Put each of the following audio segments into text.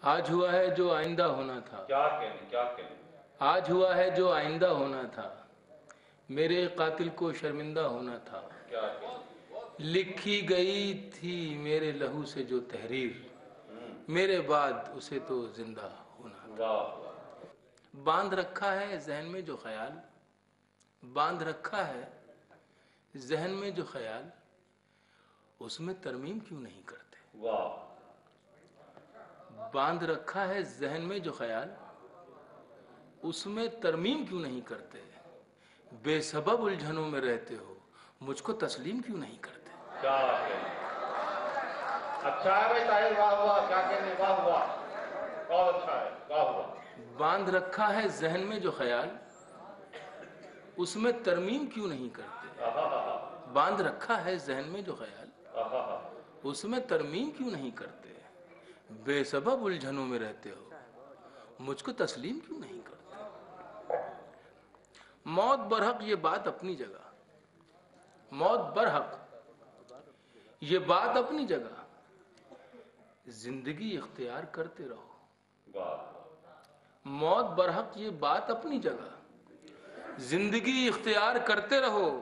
آج ہوا ہے جو آئندہ ہونا تھا، کیا کہنے آج ہوا ہے جو آئندہ ہونا تھا، میرے قاتل کو شرمندہ ہونا تھا، کیا کہنے لکھی گئی تھی میرے لہو سے جو تحریر، میرے بعد اسے تو زندہ ہونا تھا۔ واہ واہ باندھ رکھا ہے ذہن میں جو خیال، باندھ رکھا ہے ذہن میں جو خیال، اس میں ترمیم کیوں نہیں کرتے؟ واہ باندھ رکھا ہے ذہن میں جو خیال، اس میں ترمیم کیوں نہیں کرتے؟ بے سبب الجھنوں میں رہتے ہو، مجھ کو تسلیم کیوں نہیں کرتے؟ کیا کہنے اچھا ہے بھائی طاہر، واہ واہ، کیا کہنے، واہ واہ، بہت اچھا ہے، واہ واہ۔ باندھ رکھا ہے ذہن میں جو خیال، اس میں ترمیم کیوں نہیں کرتے؟ باندھ رکھا ہے ذہن میں جو خیال، اس میں ترمیم کیوں نہیں کرتے؟ بے سبب الجھنوں میں رہتے ہو، مجھ کو تسلیم کیوں نہیں کرتے؟ موت برحق یہ بات اپنی جگہ، موت برحق یہ بات اپنی جگہ، زندگی اختیار کرتے رہو۔ موت برحق یہ بات اپنی جگہ، زندگی اختیار کرتے رہو،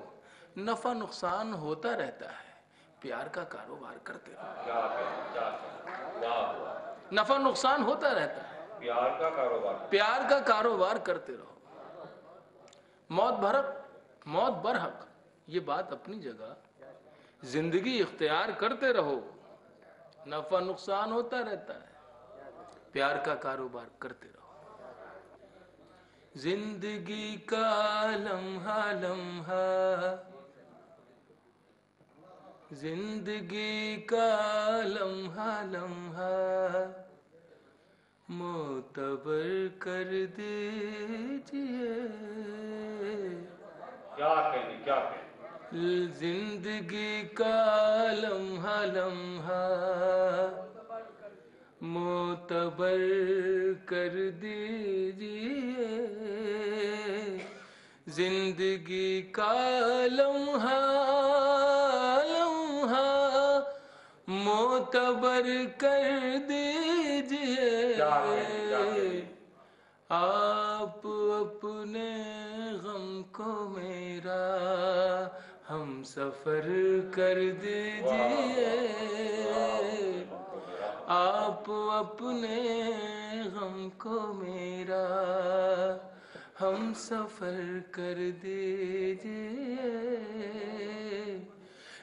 نفع نقصان ہوتا رہتا ہے، پیار کا کاروبار کرتے رہو۔ کیا کہنے، واہ واہ، نفع نقصان ہوتا رہتا ہے، پیار کا کاروبار۔ پیار کا کاروبار کرتے رہو۔ موت برحق یہ بات اپنی جگہ، زندگی اختیار کرتے رہو، نفع نقصان ہوتا رہتا ہے، پیار کا کاروبار کرتے رہو۔ زندگی کا لمحہ لمحہ، زندگی کا لمحہ لمحہ، معتبر کر دیجئے۔ کیا کہنے، زندگی کا لمحہ لمحہ، معتبر کر دیجئے۔ زندگی کا لمحہ لمحہ، معتبر کر دیجئے۔ آپ اپنے غم کو میرا ہم سفر کر دیجئے۔ آپ اپنے غم کو میرا ہم سفر کر دیجئے۔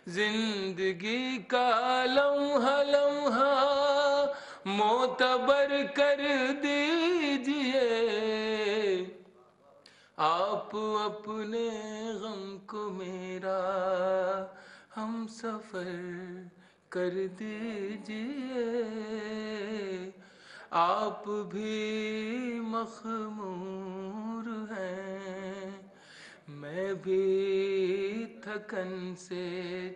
زندگی کا لمحہ لمحہ، معتبر کر دیجئے۔ آپ اپنے غم کو میرا ہم سفر کر دیجئے۔ آپ بھی مخمور ہیں، میں بھی تھکن سے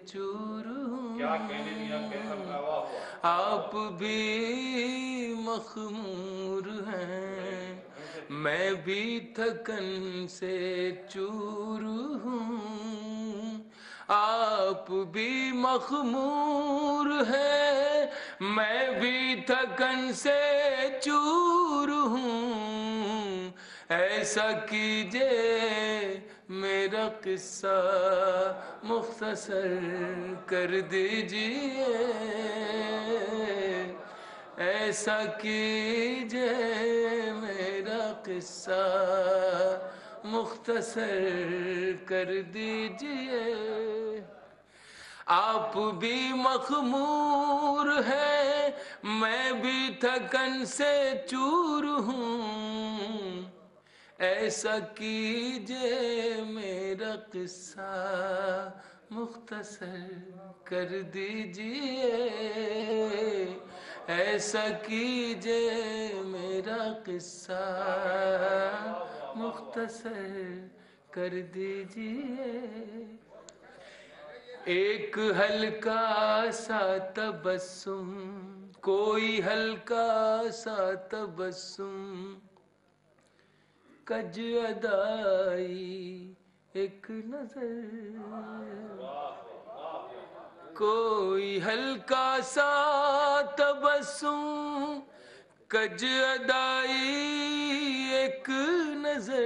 چور ہوں۔ کیا کہنے دیا کہنا، واہ واہ۔ آپ بھی مخمور ہیں، میں بھی تھکن سے چور ہوں۔ آپ بھی مخمور ہیں، میں بھی تھکن سے چور ہوں۔ ایسا کیجئے میرا قصہ مختصر کر دیجئے۔ ایسا کیجئے میرا قصہ مختصر کر دیجئے۔ آپ بھی مخمور ہیں، میں بھی تھکن سے چور ہوں۔ ایسا کیجئے میرا قصہ مختصر کر دیجئے۔ ایسا کیجئے میرا قصہ مختصر کر دیجئے۔ ایک ہلکا سا تبسم، کوئی ہلکا سا تبسم، کج ادائی ایک نظر، کوئی ہلکا سا تبسم، کج ادائی ایک نظر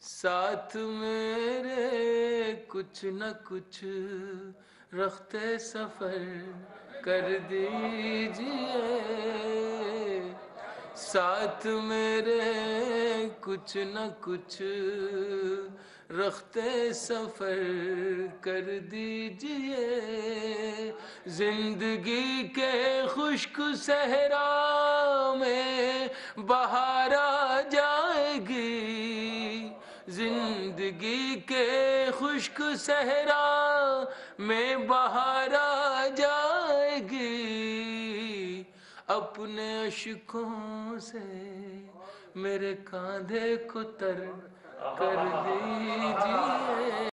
ساتھ میرے کچھ نہ کچھ رختے سفر کر دیجئے ساتھ میرے کچھ نہ کچھ رختے سفر کر دیجئے زندگی کے خشک صحرا میں بہار آ جائے گی زندگی کے خشک صحرا میں بہار آ جائے گی اپنے اشکوں سے میرے کاندھے کو تر کر دیجئے